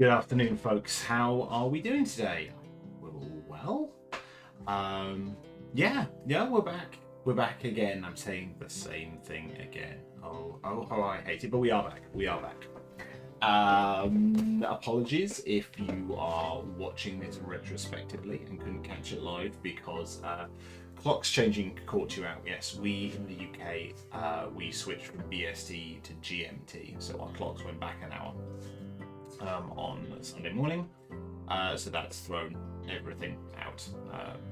Good afternoon, folks. How are we doing today? We're all well. Yeah, we're back. We're back again. I'm saying the same thing again. Oh, I hate it, but we are back. We are back. Apologies if you are watching this retrospectively and couldn't catch it live because clocks changing caught you out. Yes, we in the UK we switched from BST to GMT, so our clocks went back an hour on Sunday morning. So that's thrown everything out.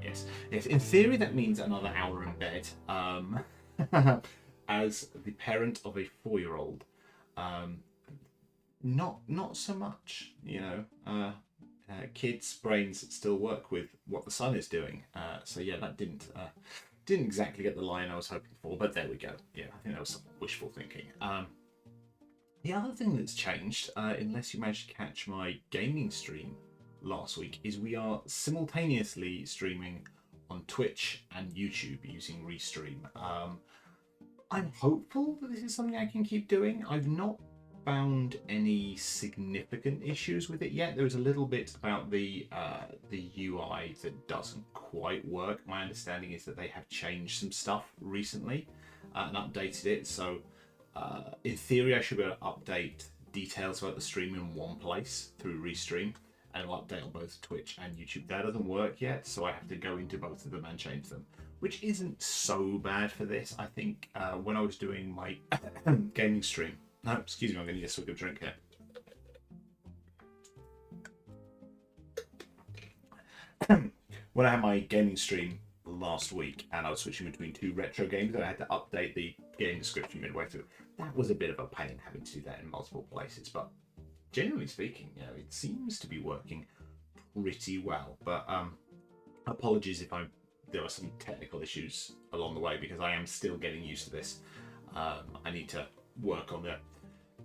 Yes. In theory, that means another hour in bed. As the parent of a 4-year-old, not so much. Kids' brains still work with what the sun is doing. So yeah, that didn't exactly get the line I was hoping for, but there we go. Yeah, I think that was some wishful thinking. The other thing that's changed, unless you managed to catch my gaming stream last week, is we are simultaneously streaming on Twitch and YouTube using Restream. I'm hopeful that this is something I can keep doing. I've not found any significant issues with it yet. There was a little bit about the UI that doesn't quite work. My understanding is that they have changed some stuff recently and updated it, so in theory, I should be able to update details about the stream in one place through Restream, and it'll update on both Twitch and YouTube. That doesn't work yet, so I have to go into both of them and change them, which isn't so bad for this. I think when I was doing my gaming stream, no, excuse me, I'm going to need a swig of drink here. When I had my gaming stream last week and I was switching between two retro games, and I had to update the game description midway through. That was a bit of a pain having to do that in multiple places, but generally speaking, it seems to be working pretty well. But apologies if there are some technical issues along the way, because I am still getting used to this. I need to work on the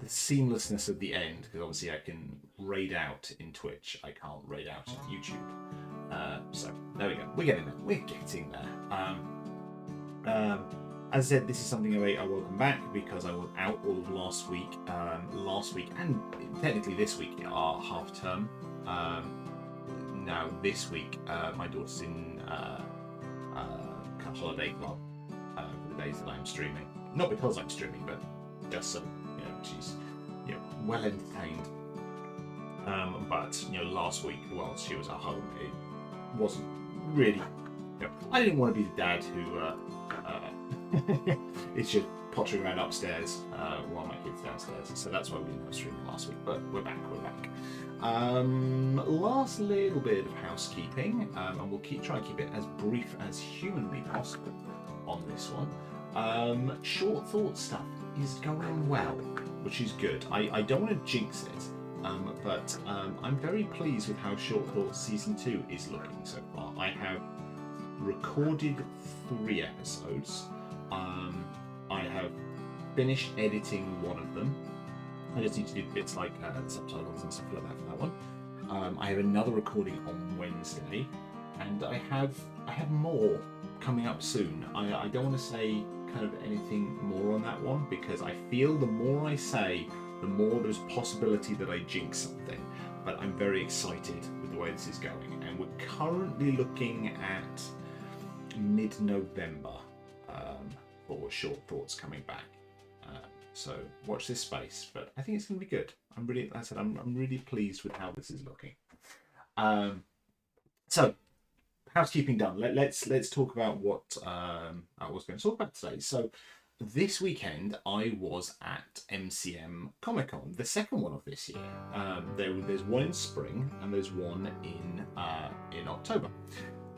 seamlessness of the end, because obviously I can raid out in Twitch, I can't raid out in YouTube. So there we go. We're getting there. We're getting there. As I said, this is something I welcome back because I was out all of last week and technically this week are half term. Now this week my daughter's in holiday club for the days that I'm streaming. Not because I'm streaming, but just so she's well entertained. But last week while she was at home, it wasn't really. I didn't want to be the dad who is just pottering around upstairs while my kid's downstairs. So that's why we didn't have streaming last week. But we're back. Last little bit of housekeeping, and we'll try and keep it as brief as humanly possible on this one. Short thought stuff is going well, which is good. I don't want to jinx it. But I'm very pleased with how Short Thoughts Season 2 is looking so far. I have recorded 3 episodes. I have finished editing one of them. I just need to do bits like subtitles and stuff like that for that one. I have another recording on Wednesday, and I have more coming up soon. I don't want to say kind of anything more on that one, because I feel the more I say, the more there's possibility that I jinx something. But I'm very excited with the way this is going, and we're currently looking at mid-November for Short Thoughts coming back. So watch this space, but I think it's going to be good. I'm really pleased with how this is looking. So housekeeping done. Let's talk about what I was going to talk about today. So this weekend I was at MCM Comic Con, the second one of this year. There's one in spring and there's one in October.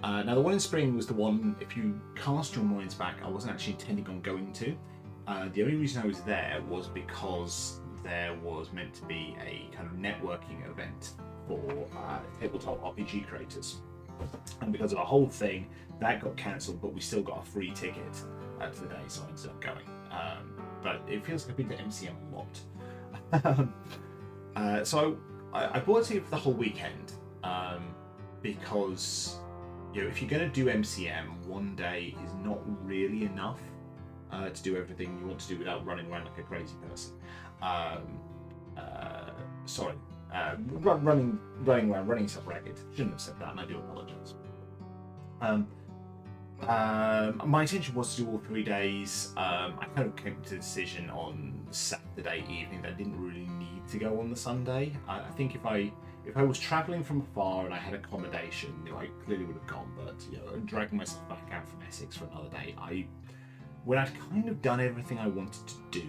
Now the one in spring was the one, if you cast your minds back, I wasn't actually intending on going to. The only reason I was there was because there was meant to be a kind of networking event for tabletop RPG creators. And because of a whole thing, that got cancelled, but we still got a free ticket to the day, so I ended up going. But it feels like I've been to MCM a lot. So I bought a ticket for the whole weekend because if you're going to do MCM, one day is not really enough to do everything you want to do without running around like a crazy person. Sorry, running around, running yourself ragged. Shouldn't have said that, and I do apologise. My intention was to do all 3 days. I kind of came to the decision on Saturday evening that I didn't really need to go on the Sunday. I think if I was travelling from afar and I had accommodation, I clearly would have gone. But dragging myself back out from Essex for another day, when I'd kind of done everything I wanted to do,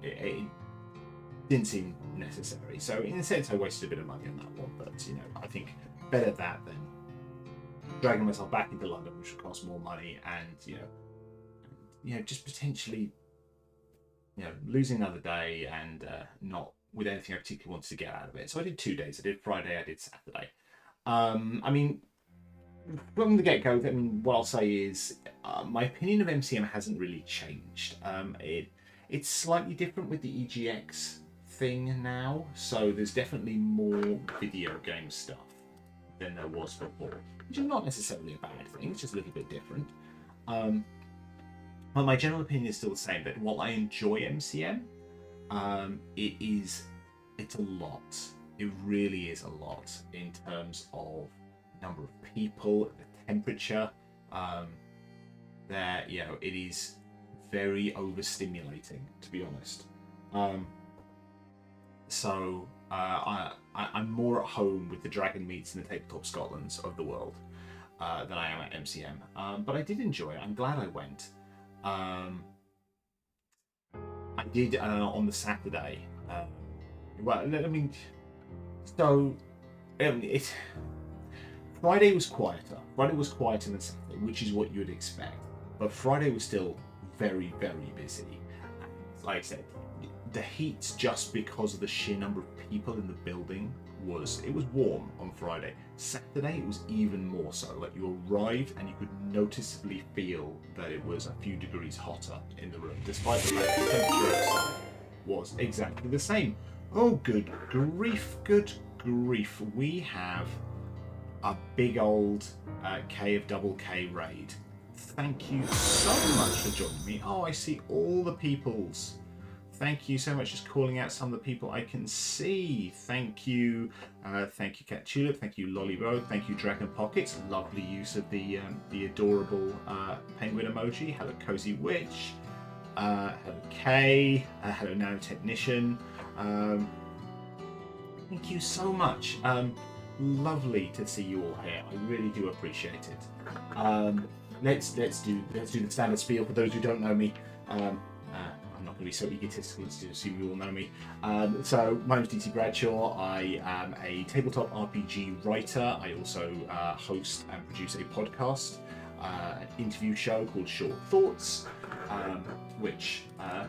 it didn't seem necessary. So in a sense, I wasted a bit of money on that one. But I think better that than dragging myself back into London, which would cost more money, and just potentially losing another day and not with anything I particularly wanted to get out of it. So I did 2 days. I did Friday, I did Saturday. From the get-go, what I'll say is my opinion of MCM hasn't really changed. It's slightly different with the EGX thing now, so there's definitely more video game stuff than there was before, which is not necessarily a bad thing. It's just a little bit different. But my general opinion is still the same, that while I enjoy MCM, it's a lot. It really is a lot in terms of number of people, the temperature. It is very overstimulating, to be honest. I'm more at home with the Dragon Meets and the Tabletop Scotlands of the world than I am at MCM. But I did enjoy it. I'm glad I went. I did on the Saturday. Friday was quieter. Friday was quieter than Saturday, which is what you would expect. But Friday was still very, very busy. And like I said, the heat, just because of the sheer number of people in the building, was warm on Friday. Saturday it was even more so. Like, you arrived and you could noticeably feel that it was a few degrees hotter in the room, despite the fact the temperature outside was exactly the same. Oh, good grief, good grief. We have a big old K of double K raid. Thank you so much for joining me. Oh, I see all the peoples. Thank you so much. Just calling out some of the people I can see. Thank you. Thank you, Cat Tulip. Thank you, Lolly Road. Thank you, Dragon Pockets. Lovely use of the adorable penguin emoji. Hello, Cozy Witch. Hello, Kay. Hello, Nanotechnician. Thank you so much. Lovely to see you all here. I really do appreciate it. Let's do the standard spiel for those who don't know me. I'm not going to be so egotistical as to assume you all know me. So my name is DC Bradshaw. I am a tabletop RPG writer. I also host and produce a podcast, an interview show called Short Thoughts, which I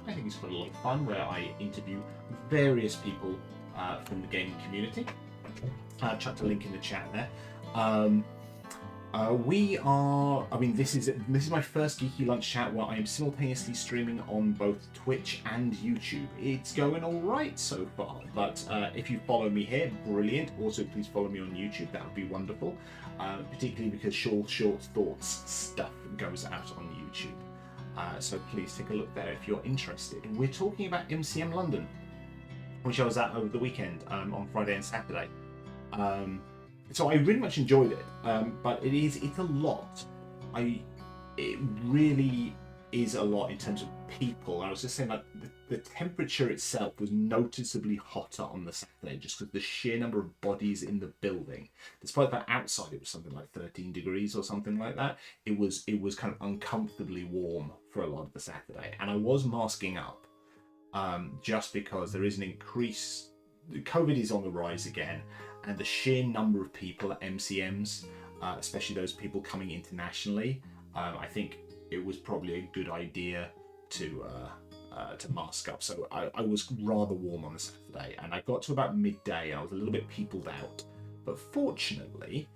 think is quite a lot of fun, where I interview various people from the gaming community. Chucked a link in the chat there. This is my first Geeky Lunch chat where I am simultaneously streaming on both Twitch and YouTube. It's going all right so far, but if you follow me here, brilliant. Also, please follow me on YouTube. That would be wonderful, particularly because Short Thoughts stuff goes out on YouTube. So please take a look there if you're interested. We're talking about MCM London, which I was at over the weekend on Friday and Saturday. So I really much enjoyed it, but it's a lot. It really is a lot in terms of people. I was just saying, like, the temperature itself was noticeably hotter on the Saturday, just because the sheer number of bodies in the building. Despite that outside it was something like 13 degrees or something like that, it was kind of uncomfortably warm for a lot of the Saturday, and I was masking up, just because there is an increase. COVID is on the rise again, and the sheer number of people at MCMs, especially those people coming internationally, I think it was probably a good idea to mask up. So I was rather warm on the Saturday, and I got to about midday and I was a little bit peopled out. But fortunately,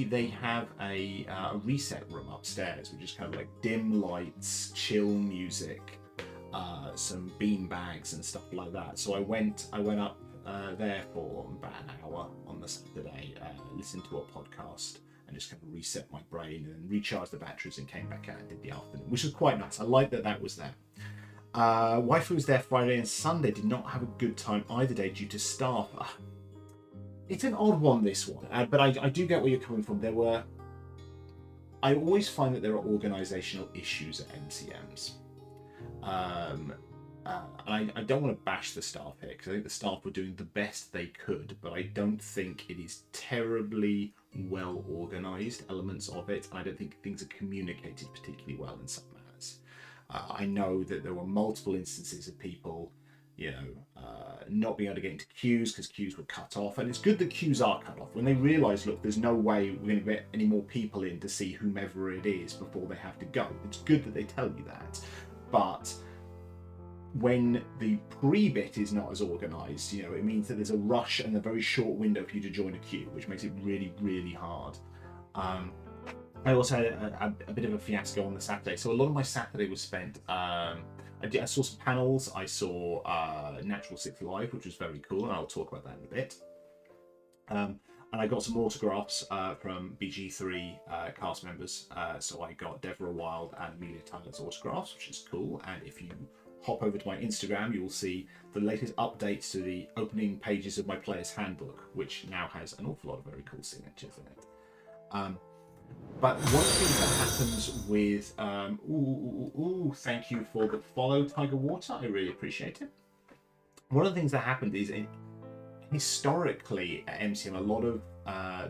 they have a reset room upstairs, which is kind of like dim lights, chill music, some bean bags and stuff like that. So I went up there for about an hour on the Saturday, listened to a podcast and just kind of reset my brain and recharged the batteries, and came back out and did the afternoon, which was quite nice. I like that was there. Wife who was there Friday and Sunday did not have a good time either day due to staff. It's an odd one, this one, but I do get where you're coming from. I always find that there are organisational issues at MCMs. And I don't want to bash the staff here, because I think the staff were doing the best they could, but I don't think it is terribly well organised, elements of it, and I don't think things are communicated particularly well in some manners. I know that there were multiple instances of people, not being able to get into queues because queues were cut off, and it's good that queues are cut off. When they realise, look, there's no way we're going to get any more people in to see whomever it is before they have to go. It's good that they tell you that, but when the pre-bit is not as organised, it means that there's a rush and a very short window for you to join a queue, which makes it really, really hard. I also had a bit of a fiasco on the Saturday. So a lot of my Saturday was spent, I saw some panels, I saw Natural Six Live, which was very cool, and I'll talk about that in a bit. And I got some autographs from BG3 cast members. So I got Deborah Wild and Amelia Tyler's autographs, which is cool. And if you hop over to my Instagram, you will see the latest updates to the opening pages of my player's handbook, which now has an awful lot of very cool signatures in it. But one thing that happens with thank you for the follow, Tiger Water. I really appreciate it. One of the things that happened is historically at MCM, a lot of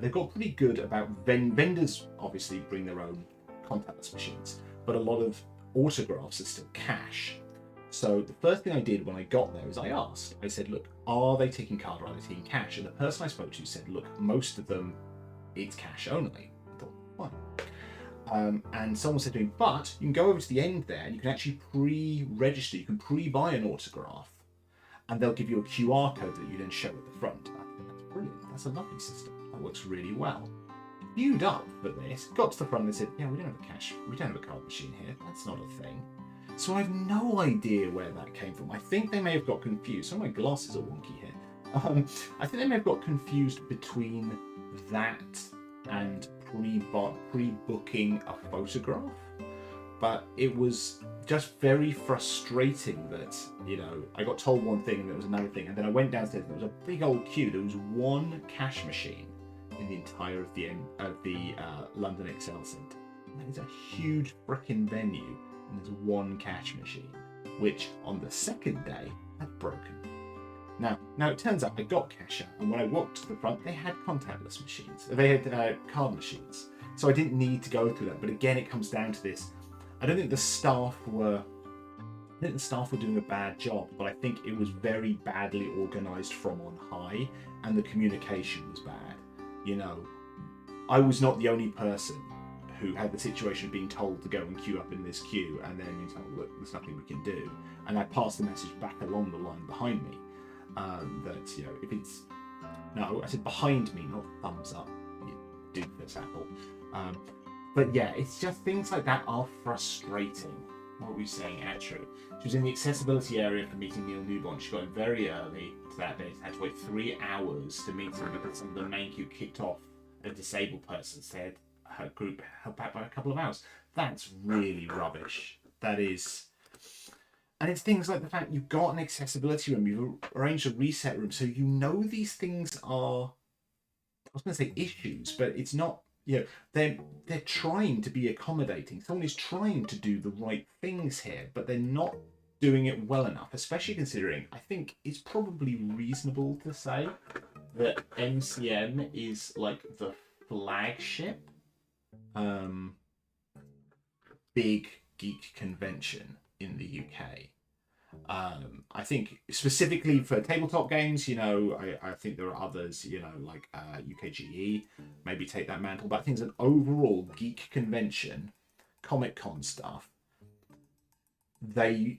they've got pretty good about vendors obviously bring their own contactless machines, but a lot of autographs are still cash. So the first thing I did when I got there is I said, look, are they taking card or are they taking cash? And the person I spoke to said, look, most of them, it's cash only. I thought, fine. And someone said to me, but you can go over to the end there and you can actually pre-register, you can pre-buy an autograph, and they'll give you a QR code that you then show at the front. I think that's brilliant. That's a lovely system. That works really well. Queued up for this, got to the front and they said, yeah, we don't have a card machine here. That's not a thing. So I have no idea where that came from. I think they may have got confused. Some of my glasses are wonky here. I think they may have got confused between that and pre-booking a photograph. But it was just very frustrating that, I got told one thing and there was another thing. And then I went downstairs and there was a big old queue. There was one cash machine in the entire of the London Excel Centre. That is a huge frickin' venue. And there's one cash machine, which on the second day had broken. Now it turns out I got cash out, and when I walked to the front, they had contactless machines. They had card machines, so I didn't need to go through that. But again, it comes down to this. I don't think the staff were doing a bad job, but I think it was very badly organised from on high, and the communication was bad. I was not the only person who had the situation of being told to go and queue up in this queue, and then you tell, look, there's nothing we can do. And I passed the message back along the line behind me that, if it's... No, I said behind me, not thumbs up, you doofus apple. But yeah, it's just things like that are frustrating. What were we saying? Atru. She was in the accessibility area for meeting Neil Newborn. She got in very early to that day. Had to wait 3 hours to meet him because some of the main queue kicked off. A disabled person said her group held back by a couple of hours. That's really rubbish. That is. And it's things like the fact you've got an accessibility room, you've arranged a reset room, so these things are, I was going to say issues, but it's not, they're trying to be accommodating. Someone is trying to do the right things here, but they're not doing it well enough, especially considering, I think it's probably reasonable to say that MCM is like the flagship big geek convention in the UK. I think specifically for tabletop games, I think there are others, like UKGE, maybe take that mantle. But I think as an overall geek convention, Comic-Con stuff, they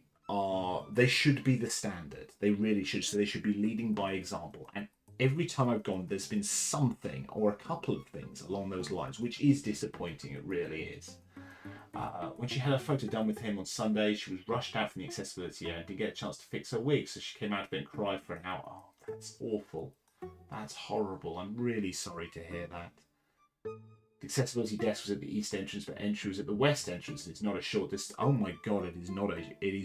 should be the standard. They really should. So they should be leading by example. And every time I've gone, there's been something or a couple of things along those lines, which is disappointing. It really is. When she had her photo done with him on Sunday, she was rushed out from the accessibility area and didn't get a chance to fix her wig, so she came out of it and cried for an hour. Oh, that's awful. That's horrible. I'm really sorry to hear that. The accessibility desk was at the east entrance, but entry was at the west entrance. It's not a short distance. Oh my god, it is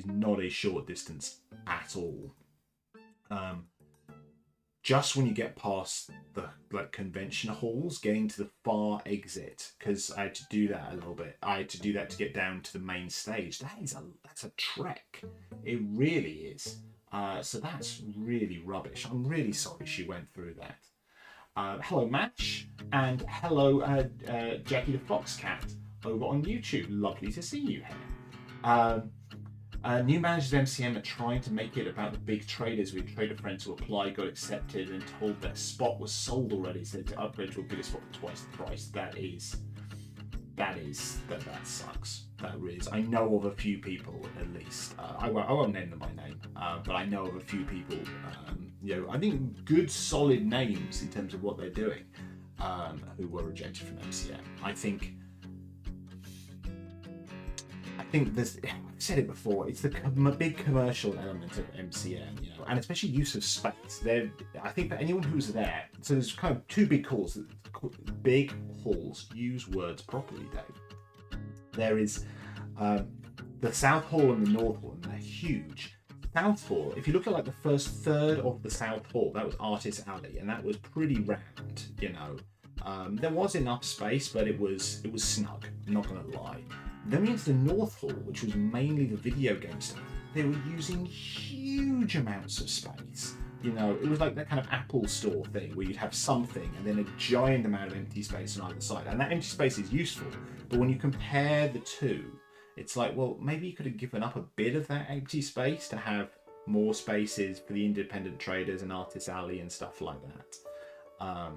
not a short distance at all. Just when you get past the convention halls, getting to the far exit, because I had to do that a little bit. I had to do that to get down to the main stage. That's a trek. It really is. So that's really rubbish. I'm really sorry she went through that. Hello, Match, and hello, Jackie the Foxcat over on YouTube. Lovely to see you here. New managers of MCM are trying to make it about the big traders. We had trader friends who applied, got accepted, and told their spot was sold already, so to upgrade to a bigger spot for twice the price. That sucks. That really is. I know of a few people, at least. I won't name them by name, but I know of a few people. I think good, solid names in terms of what they're doing, who were rejected from MCM. I think there's. I've said it before. It's the big commercial element of MCM, and especially use of space. I think for anyone who's there, so there's kind of two big halls. Big halls. Use words properly, Dave. There is the South Hall and the North Hall, and they're huge. South Hall, if you look at the first third of the South Hall, that was Artist Alley, and that was pretty round. There was enough space, but it was snug. I'm not gonna lie. Then we went to the North Hall, which was mainly the video game stuff. They were using huge amounts of space. It was like that kind of Apple store thing where you'd have something and then a giant amount of empty space on either side. And that empty space is useful, but when you compare the two, it's like, well, maybe you could have given up a bit of that empty space to have more spaces for the independent traders and Artist Alley and stuff like that. I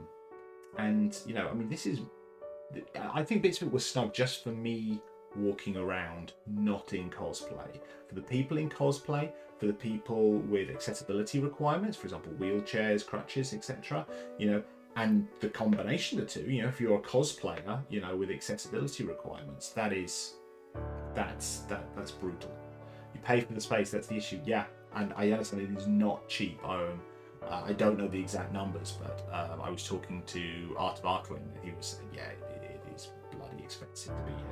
think bits of it was snug just for me walking around, not in cosplay. For the people in cosplay, for the people with accessibility requirements, for example, wheelchairs, crutches, etc., and the combination of the two, if you're a cosplayer, with accessibility requirements, that's brutal. You pay for the space, that's the issue. Yeah, and I understand it is not cheap. I don't know the exact numbers, but I was talking to Art of Arkling, and he was saying, yeah, it is bloody expensive to be here.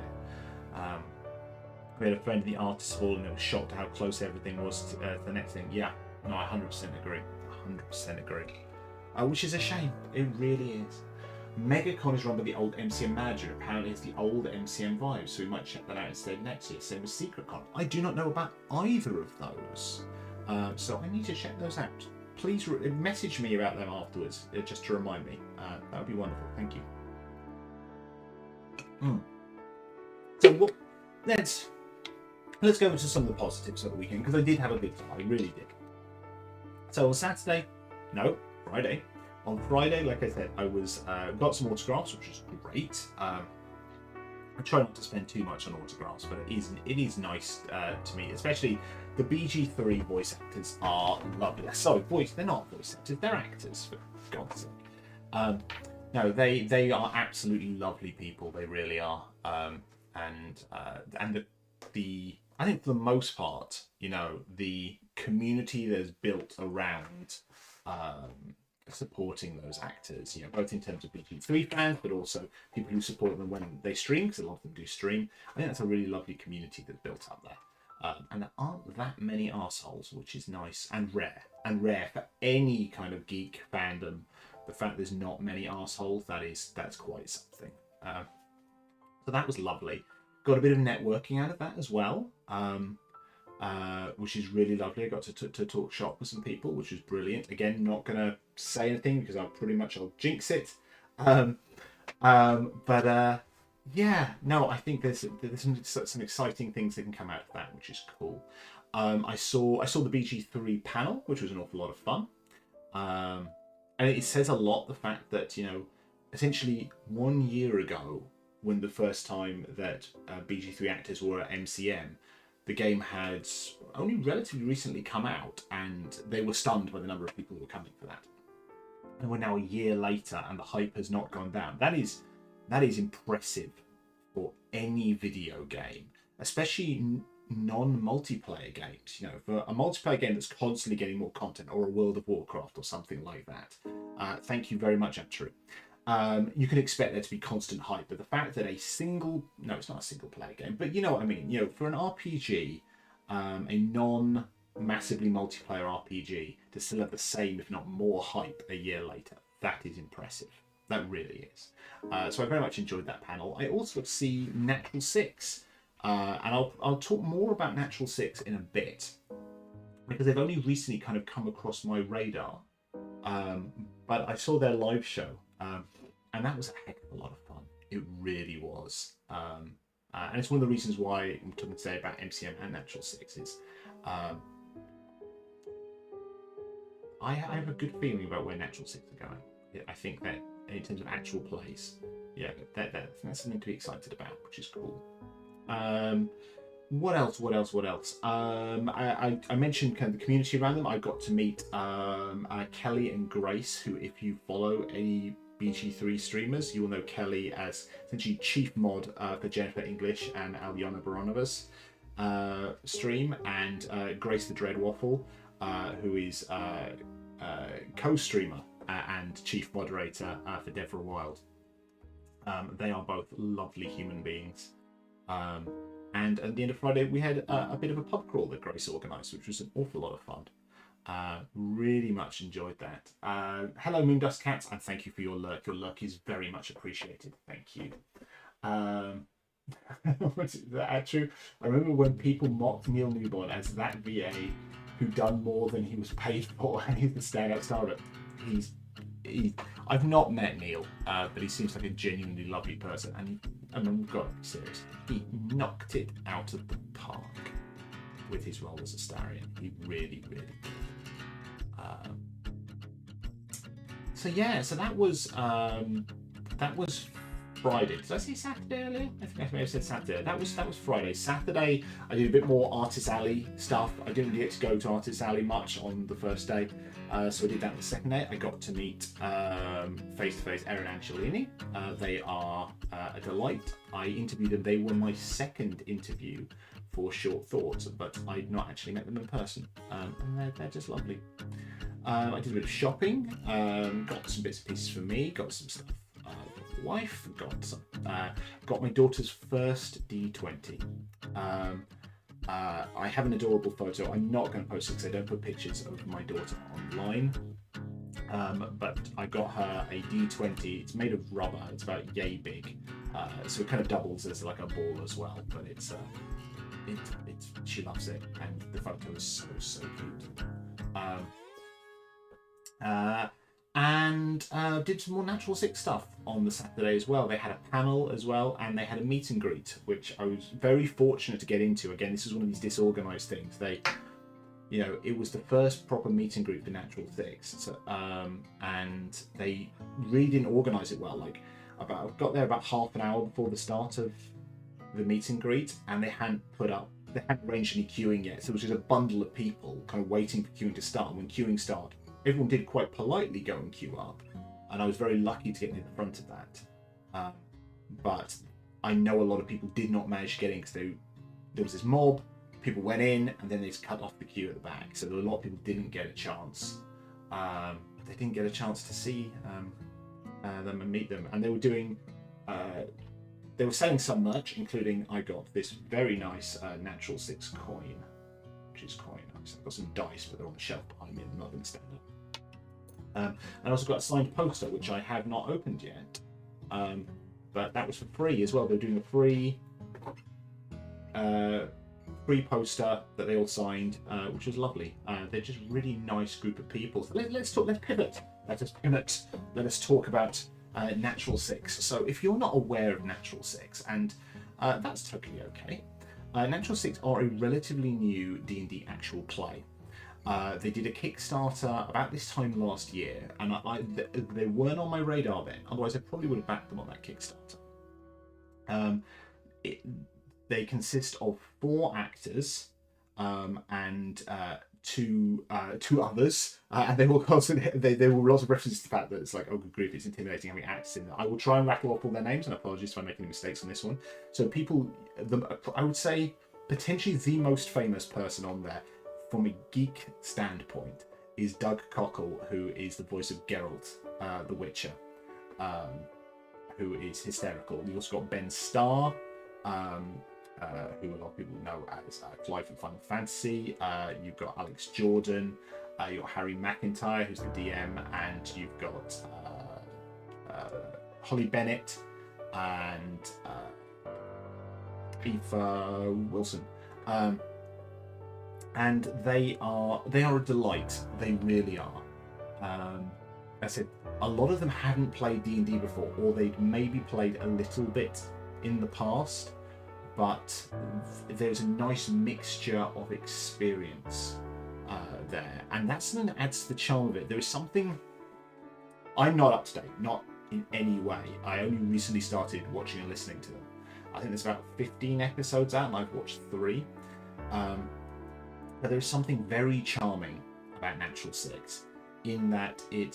We had a friend in the artist hall and it was shocked how close everything was to the next thing. Yeah, no, I 100% agree. 100% agree. Which is a shame. It really is. MegaCon is run by the old MCM manager. Apparently it's the old MCM vibe, so we might check that out instead next year. Same as SecretCon. I do not know about either of those. So I need to check those out. Please message me about them afterwards, just to remind me. That would be wonderful. Thank you. So let's go over to some of the positives of the weekend, because I did have a good time. I really did. So on Friday. On Friday, like I said, I was got some autographs, which was great. I try not to spend too much on autographs, but it is nice to me, especially the BG3 voice actors are lovely. Sorry, they're not voice actors, they're actors, for God's sake. No, they are absolutely lovely people. They really are. And I think for the most part, the community that's built around supporting those actors, both in terms of BG3 fans, but also people who support them when they stream, because a lot of them do stream. I think that's a really lovely community that's built up there. And there aren't that many arseholes, which is nice and rare for any kind of geek fandom. The fact there's not many arseholes, that's quite something. So that was lovely. Got a bit of networking out of that as well, which is really lovely. I got to talk shop with some people, which was brilliant. Again, not going to say anything because I'll jinx it. Yeah, no, I think there's some exciting things that can come out of that, which is cool. I saw the BG3 panel, which was an awful lot of fun. And it says a lot, the fact that, essentially 1 year ago, when the first time that BG3 actors were at MCM, the game had only relatively recently come out, and they were stunned by the number of people who were coming for that. And we're now a year later, and the hype has not gone down. That is impressive for any video game, especially non-multiplayer games. For a multiplayer game that's constantly getting more content, or a World of Warcraft or something like that. Thank you very much, Abtru. you can expect there to be constant hype. But the fact that it's not a single player game, but you know what I mean. For an RPG, a non-massively multiplayer RPG to still have the same, if not more, hype a year later, that is impressive. That really is. So I very much enjoyed that panel. I also got to see Natural Six, and I'll talk more about Natural Six in a bit, because they've only recently kind of come across my radar. But I saw their live show, and that was a heck of a lot of fun. It really was. And it's one of the reasons why I'm talking today about MCM and Natural Six is I have a good feeling about where Natural Six are going. I think that in terms of actual plays, that's something to be excited about, which is cool. What else? I mentioned kind of the community around them. I got to meet Kelly and Grace, who, if you follow any BG3 streamers, you will know Kelly as essentially chief mod for Jennifer English and Alyona Baronova's stream, and Grace the Dread Waffle, who is co-streamer and chief moderator for Deborah Wild. They are both lovely human beings. And at the end of Friday, we had a bit of a pub crawl that Grace organised, which was an awful lot of fun. Really much enjoyed that. Hello, Moondust Cats, and thank you for your lurk. Your lurk is very much appreciated. Thank you. Was that true? I remember when people mocked Neil Newborn as that VA who done more than he was paid for, and he's the standout star of it. I've not met Neil, but he seems like a genuinely lovely person, and we've got to be serious. He knocked it out of the park with his role as Astarion. He really, really did. So that was Friday. Did I say Saturday earlier? I think I may have said Saturday. That was Friday. Saturday, I did a bit more Artist Alley stuff. I didn't get to go to Artist Alley much on the first day, so I did that the second day. I got to meet face-to-face Erin Angelini. They are a delight. I interviewed them. They were my second interview for Short Thoughts, but I'd not actually met them in person, and they're just lovely. I did a bit of shopping, got some bits and pieces for me, got some stuff wife, got my daughter's first D20. I have an adorable photo. I'm not going to post it because I don't put pictures of my daughter online, but I got her a D20. It's made of rubber. It's about yay big, so it kind of doubles as like a ball as well, but it's she loves it, and the photo is so cute. And did some more Natural Six stuff on the Saturday as well. They had a panel as well, and they had a meet and greet, which I was very fortunate to get into. Again, this is one of these disorganized things. It was the first proper meet and greet for Natural Six, and they really didn't organize it well. I got there about half an hour before the start of the meet and greet, and they hadn't arranged any queuing yet. So it was just a bundle of people kind of waiting for queuing to start. And when queuing started, everyone did quite politely go and queue up, and I was very lucky to get near the front of that. But I know a lot of people did not manage to get in because there was this mob, people went in, and then they just cut off the queue at the back. So a lot of people didn't get a chance. They didn't get a chance to see them and meet them. And they were doing, they were selling some merch, including I got this very nice Natural Six coin, which is quite nice. I've got some dice, but they're on the shelf behind me and I'm not going to stand up. And I also got a signed poster, which I have not opened yet. But that was for free as well. They're doing a free poster that they all signed, which was lovely. They're just a really nice group of people. So let's pivot. Let us talk about Natural Six. So if you're not aware of Natural Six, and that's totally okay, Natural Six are a relatively new D&D actual play. They did a Kickstarter about this time last year, and they weren't on my radar then, otherwise I probably would have backed them on that Kickstarter. They consist of 4 actors and two others, and there were lots of references to the fact that it's like, oh good grief, it's intimidating having actors in there. I will try and rattle off all their names, and apologies if I make any mistakes on this one. So I would say potentially the most famous person on there from a geek standpoint is Doug Cockle, who is the voice of Geralt, the Witcher. who is hysterical. You also got Ben Starr, who a lot of people know as Clive from Final Fantasy. You've got Alex Jordan. You've got Harry McIntyre, who's the DM, and you've got Holly Bennett and Eva Wilson. And they are a delight. They really are. I said a lot of them hadn't played D&D before, or they'd maybe played a little bit in the past, but there's a nice mixture of experience there, and that's something that adds to the charm of it. There is something. I'm not up to date, not in any way. I only recently started watching and listening to them. I think there's about 15 episodes out, and I've watched 3. But there's something very charming about Natural Six, in that the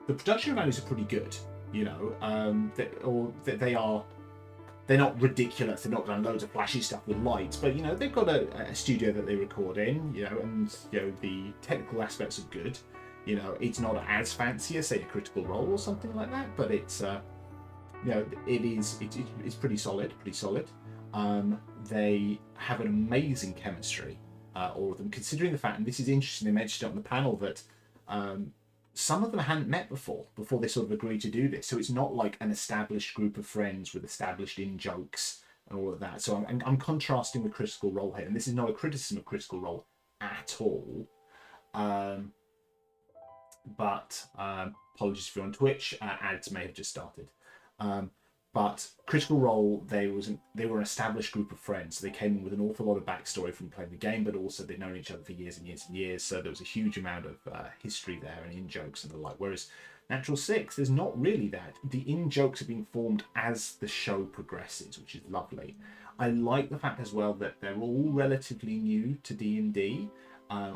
production values are pretty good. You know, they're not ridiculous. They're not done loads of flashy stuff with lights, but you know, they've got a studio that they record in. You know, and you know, the technical aspects are good. You know, it's not as fancy as, say, a Critical Role or something like that, but it's you know, it's pretty solid. They have an amazing chemistry, all of them. Considering the fact, and this is interesting, they mentioned it on the panel that some of them hadn't met before they sort of agreed to do this. So it's not like an established group of friends with established in-jokes and all of that. So I'm contrasting with Critical Role here, and this is not a criticism of Critical Role at all. But apologies if you're on Twitch, ads may have just started. But Critical Role, they were an established group of friends. So they came in with an awful lot of backstory from playing the game, but also they'd known each other for years and years and years. So there was a huge amount of history there and in-jokes and the like. Whereas Natural Six, there's not really that. The in-jokes are being formed as the show progresses, which is lovely. I like the fact as well that they're all relatively new to D&D.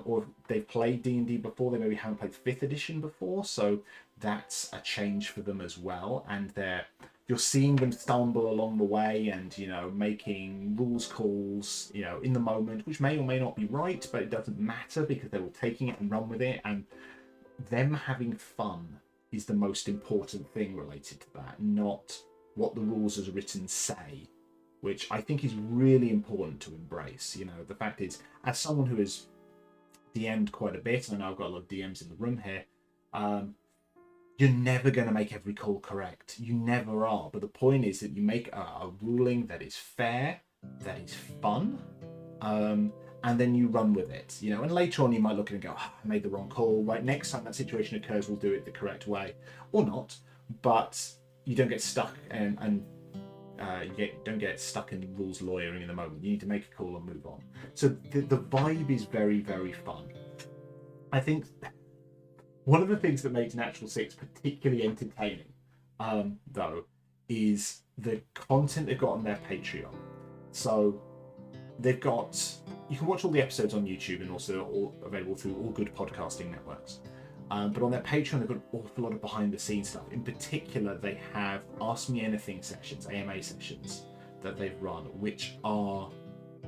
Or they've played D&D before, they maybe haven't played 5th edition before, so that's a change for them as well. And you're seeing them stumble along the way and, you know, making rules calls, you know, in the moment, which may or may not be right, but it doesn't matter because they're all taking it and run with it, and them having fun is the most important thing related to that, not what the rules as written say, which I think is really important to embrace. You know, the fact is, as someone who has DM'd quite a bit, and I know I've got a lot of DMs in the room here, you're never going to make every call correct. You never are. But the point is that you make a ruling that is fair, that is fun, and then you run with it. You know, and later on you might look at it and go, I made the wrong call. Right, next time that situation occurs, we'll do it the correct way, or not. But you don't get stuck and you don't get stuck in rules lawyering in the moment. You need to make a call and move on. So the vibe is very, very fun. I think one of the things that makes Natural Six particularly entertaining, though, is the content they've got on their Patreon. So you can watch all the episodes on YouTube, and also all available through all good podcasting networks. But on their Patreon, they've got an awful lot of behind-the-scenes stuff. In particular, they have Ask Me Anything sessions, AMA sessions, that they've run, which are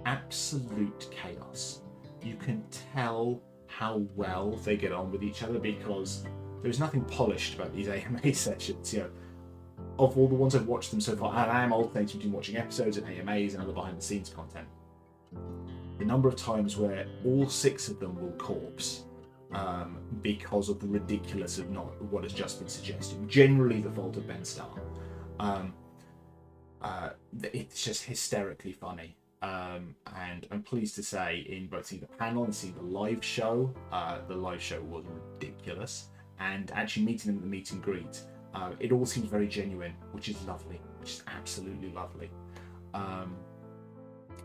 absolute chaos. You can tell how well they get on with each other because there's nothing polished about these AMA sessions. You know, of all the ones I've watched them so far, and I am alternating between watching episodes and AMAs and other behind-the-scenes content, the number of times where all 6 of them will corpse because of the ridiculous of not what has just been suggested. Generally the fault of Ben Starr. It's just hysterically funny. And I'm pleased to say, in both seeing the panel and seeing the live show was ridiculous. And actually meeting them at the meet and greet, it all seems very genuine, which is lovely, which is absolutely lovely.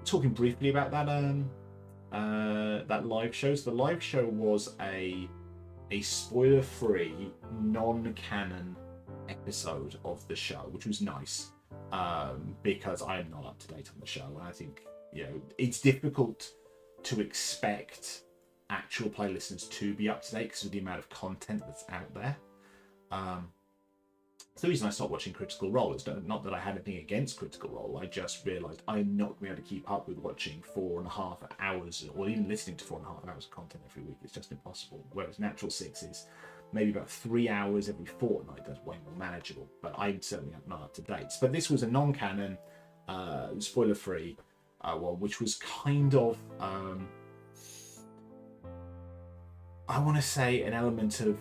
Talking briefly about that live show. So the live show was a spoiler-free, non-canon episode of the show, which was nice, because I am not up to date on the show, and I think, you know, it's difficult to expect actual play listeners to be up to date because of the amount of content that's out there. It's the reason I stopped watching Critical Role. It's not that I had anything against Critical Role, I just realised I'm not going to be able to keep up with watching 4.5 hours, or even listening to 4.5 hours of content every week. It's just impossible. Whereas Natural Six is maybe about 3 hours every fortnight. That's way more manageable, but I'm certainly not up to date. But this was a non-canon, spoiler-free one, which was kind of, I want to say, an element of,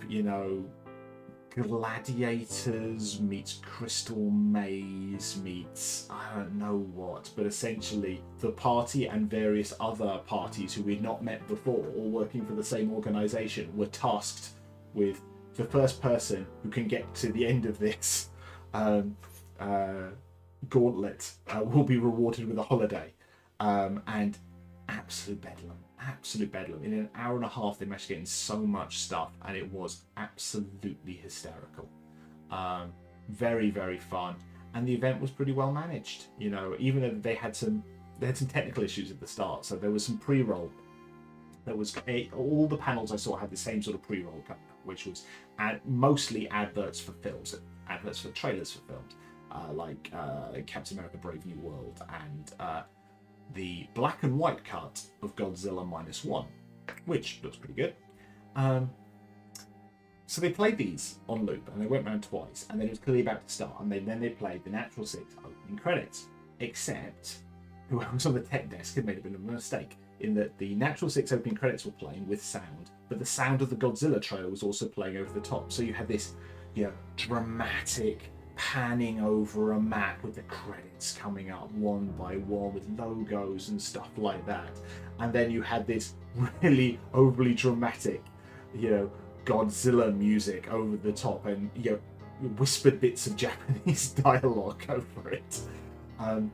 Gladiators meets Crystal Maze meets I don't know what, but essentially the party and various other parties who we'd not met before, all working for the same organization, were tasked with the first person who can get to the end of this gauntlet will be rewarded with a holiday, and absolute bedlam. In an hour and a half, they managed to get in so much stuff, and it was absolutely hysterical. Very, very fun, and the event was pretty well managed. Even though they had some technical issues at the start, so there was some pre-roll. All the panels I saw had the same sort of pre-roll, which was mostly adverts for films, adverts for trailers for films, like Captain America: Brave New World and the black and white cut of Godzilla -1, which looks pretty good. So they played these on loop, and they went round twice, and then it was clearly about to start, and then they played the Natural Six opening credits, except whoever was on the tech desk had made a bit of a mistake, in that the Natural Six opening credits were playing with sound, but the sound of the Godzilla trailer was also playing over the top, so you had this dramatic panning over a map with the credits coming up one by one with logos and stuff like that, and then you had this really overly dramatic Godzilla music over the top, and whispered bits of Japanese dialogue over it, and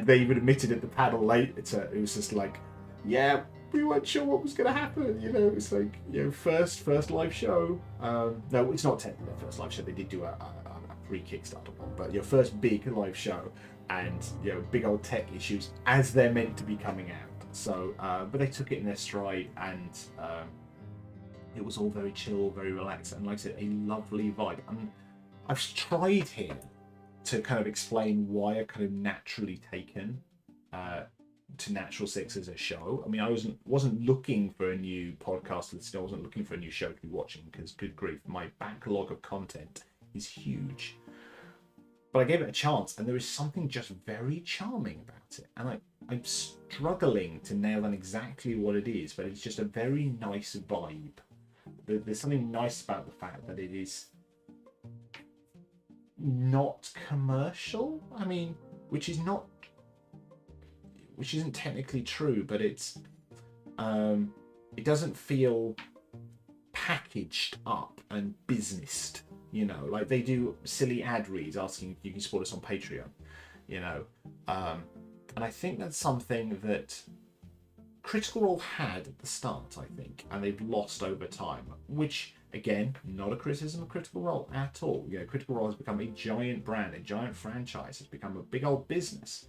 they even admitted at the panel later it was just like, yeah, we weren't sure what was going to happen. It's like, first live show. No, it's not technically their first live show. They did do a pre-Kickstarter one, but your first big live show, and big old tech issues as they're meant to be coming out. So, but they took it in their stride, and it was all very chill, very relaxed, and like I said, a lovely vibe. And I've tried here to kind of explain why I kind of naturally taken to Natural Six as a show. I mean, I wasn't looking for a new podcast to listen. I wasn't looking for a new show to be watching, because good grief, my backlog of content is huge. But I gave it a chance, and there is something just very charming about it. And I'm struggling to nail down exactly what it is, but it's just a very nice vibe. There's something nice about the fact that it is not commercial. I mean, which isn't technically true, but it doesn't feel packaged up and businessed. Like they do silly ad reads asking if you can support us on Patreon, and I think that's something that Critical Role had at the start, I think, and they've lost over time, which, again, not a criticism of Critical Role at all. Critical Role has become a giant brand, a giant franchise. It's become a big old business.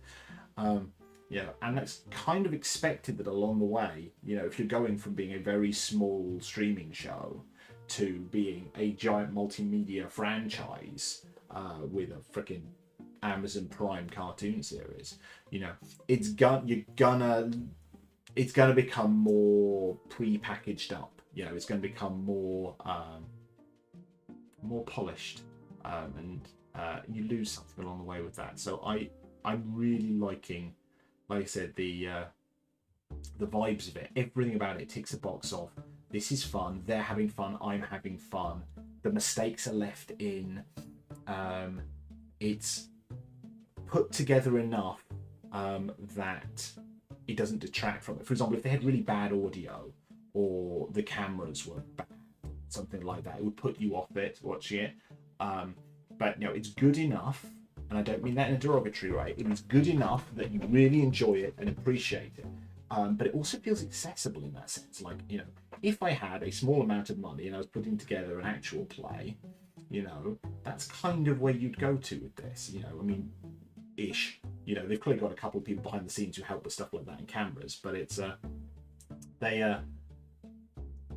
And that's kind of expected that along the way, if you're going from being a very small streaming show to being a giant multimedia franchise with a freaking Amazon Prime cartoon series, it's gonna become more pre-packaged up. It's going to become more polished, and you lose something along the way with that. So I'm really liking, like I said, the vibes of it. Everything about it ticks a box of, this is fun, they're having fun, I'm having fun. The mistakes are left in. It's put together enough that it doesn't detract from it. For example, if they had really bad audio or the cameras were bad, something like that, it would put you off it watching it. But it's good enough, and I don't mean that in a derogatory way. It is good enough that you really enjoy it and appreciate it. But it also feels accessible in that sense. Like, if I had a small amount of money and I was putting together an actual play, that's kind of where you'd go to with this. I mean, ish. They've clearly got a couple of people behind the scenes who help with stuff like that in cameras, but it's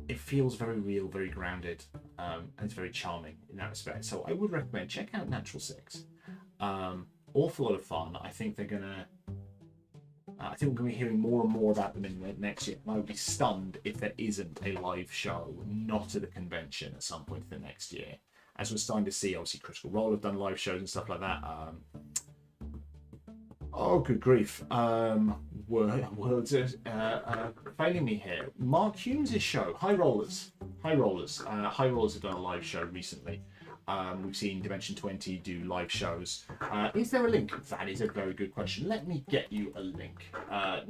it feels very real, very grounded, and it's very charming in that respect. So I would recommend, check out Natural Six. Awful lot of fun. I think they're gonna I think we're going to be hearing more and more about them in the next year. And I would be stunned if there isn't a live show, not at a convention at some point in the next year. As we're starting to see, obviously, Critical Role have done live shows and stuff like that. Oh, good grief. Words are failing me here. Mark Humes' show, High Rollers. High Rollers have done a live show recently. We've seen Dimension 20 do live shows. Is there a link? That is a very good question. Let me get you a link I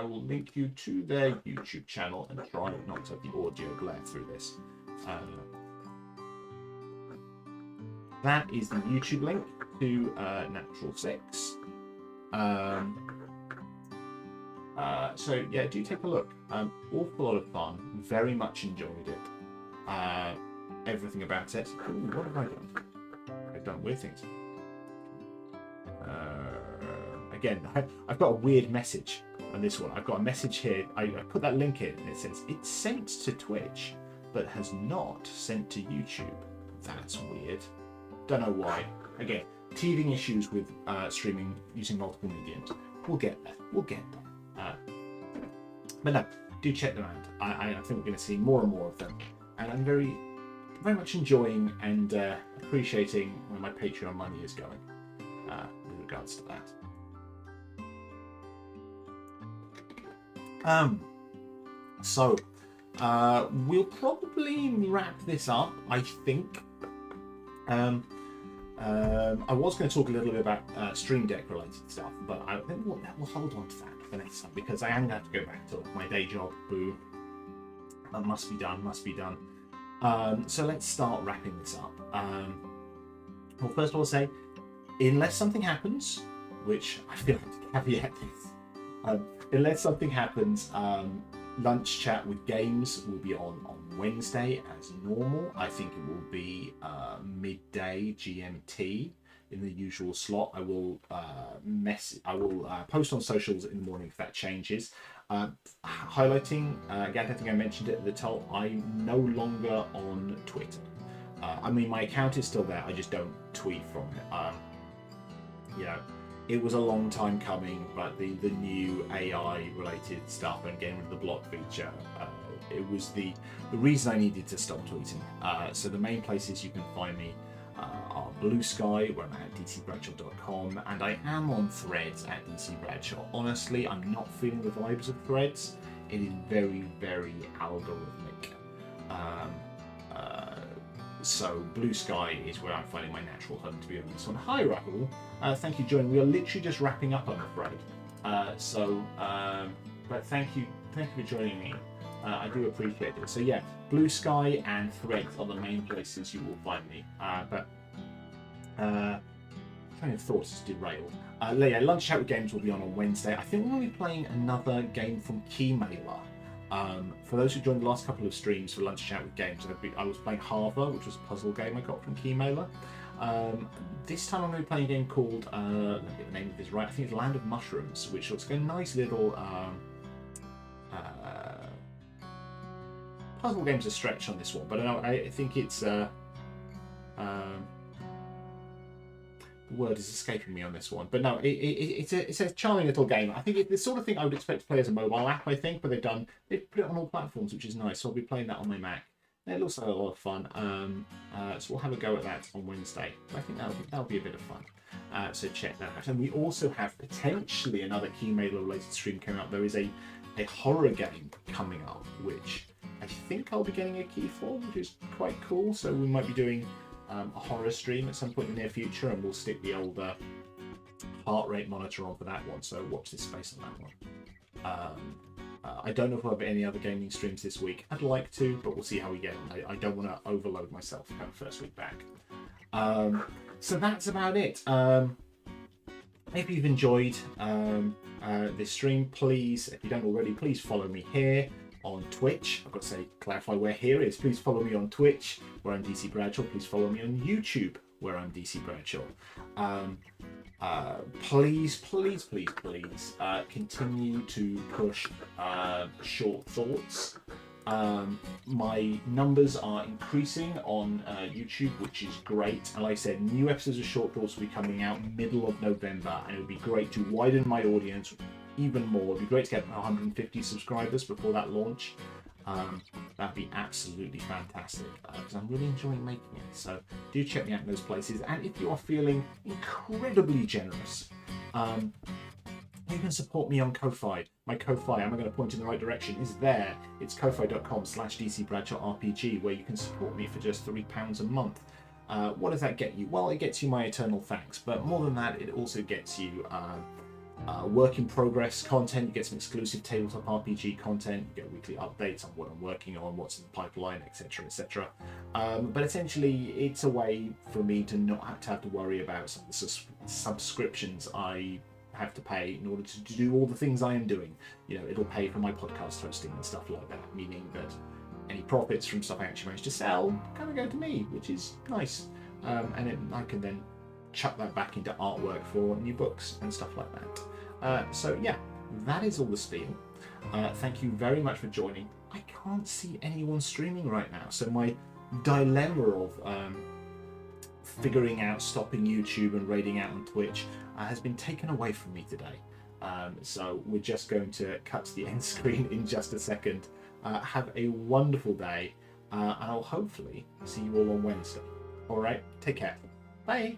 will link you to their YouTube channel and try not to have the audio glare through this. That is the YouTube link to Natural Six. So yeah, do take a look. Awful lot of fun. Very much enjoyed it. Everything about it. Ooh, what have I done? I've done weird things. Again, I've got a weird message on this one. I've got a message here. I put that link in and it says it's sent to Twitch, but has not sent to YouTube. That's weird. Don't know why. Again, teething issues with streaming using multiple mediums. We'll get there. But no, do check them out. I think we're going to see more and more of them. And I'm very much enjoying and appreciating where my Patreon money is going with regards to that. So we'll probably wrap this up, I think. I was going to talk a little bit about Stream Deck related stuff, but I think we'll hold on to that for next time because I am going to have to go back to my day job. Boo. That must be done. So let's start wrapping this up. Well, first of all, I'll say, unless something happens, which I feel like to caveat this, unless something happens, lunch chat with games will be on Wednesday as normal. I think it will be midday GMT in the usual slot. I will post on socials in the morning if that changes. Highlighting again, I think I mentioned it at the top, I'm no longer on Twitter. I mean, my account is still there, I just don't tweet from it. It was a long time coming, but the new AI related stuff and getting rid of the block feature, it was the reason I needed to stop tweeting. So the main places you can find me are Blue Sky, where I'm at dcbradshaw.com, and I am on Threads at dcbradshaw. Honestly, I'm not feeling the vibes of Threads. It is very, very algorithmic. So Blue Sky is where I'm finding my natural home, to be honest. On Hi Rahul, thank you for joining. We are literally just wrapping up, I'm afraid. But thank you for joining me. I do appreciate it. So yeah, Blue Sky and Threads are the main places you will find me. Train of thoughts is derailed. Yeah, Lunch Chat with Games will be on Wednesday. I think we're going to be playing another game from Keymailer. For those who joined the last couple of streams for Lunch Chat with Games, I was playing Harbour, which was a puzzle game I got from Keymailer. This time I'm going to be playing a game called, let me get the name of this right, I think it's Land of Mushrooms, which looks like a nice little puzzle game's a stretch on this one, but I think it's the word is escaping me on this one, but no, it's a charming little game. I think it's the sort of thing I would expect to play as a mobile app, I think, but they've put it on all platforms, which is nice. So I'll be playing that on my Mac. It looks like a lot of fun. So we'll have a go at that on Wednesday. I think that'll be a bit of fun. So check that out. And we also have potentially another Keymailer related stream coming up. There is a horror game coming up, which I think I'll be getting a key for, which is quite cool. So we might be doing a horror stream at some point in the near future, and we'll stick the old heart rate monitor on for that one. So watch this space on that one. I don't know if we'll have any other gaming streams this week. I'd like to, but we'll see how we get on. I don't want to overload myself kind of first week back. So that's about it. If you've enjoyed this stream, please, if you don't already, please follow me here on Twitch. I've got to clarify where here is. Please follow me on Twitch, where I'm DC Bradshaw. Please follow me on YouTube, where I'm DC Bradshaw. Please continue to push short thoughts My numbers are increasing on YouTube, which is great. And like I said, new episodes of Short Thoughts will be coming out middle of November, and it would be great to widen my audience even more. It'd be great to get 150 subscribers before that launch. That'd be absolutely fantastic, because I'm really enjoying making it. So do check me out in those places. And if you are feeling incredibly generous, you can support me on Ko-Fi. My Ko-Fi, am I going to point in the right direction, is there. It's ko-fi.com/DCBradshawRPG, where you can support me for just £3 a month. What does that get you? Well, it gets you my eternal thanks, but more than that, it also gets you work in progress content. You get some exclusive tabletop RPG content. You get weekly updates on what I'm working on, what's in the pipeline, etc., etc. But essentially, it's a way for me to not have to worry about some of the subscriptions I have to pay in order to do all the things I am doing. You know, it'll pay for my podcast hosting and stuff like that, meaning that any profits from stuff I actually manage to sell kind of go to me, which is nice. And I can then chuck that back into artwork for new books and stuff like that. So yeah, that is all the spiel. Thank you very much for joining. I can't see anyone streaming right now, so my dilemma of figuring out stopping YouTube and raiding out on Twitch has been taken away from me today. So we're just going to cut to the end screen in just a second. Have a wonderful day, and I'll hopefully see you all on Wednesday. All right, take care. Bye.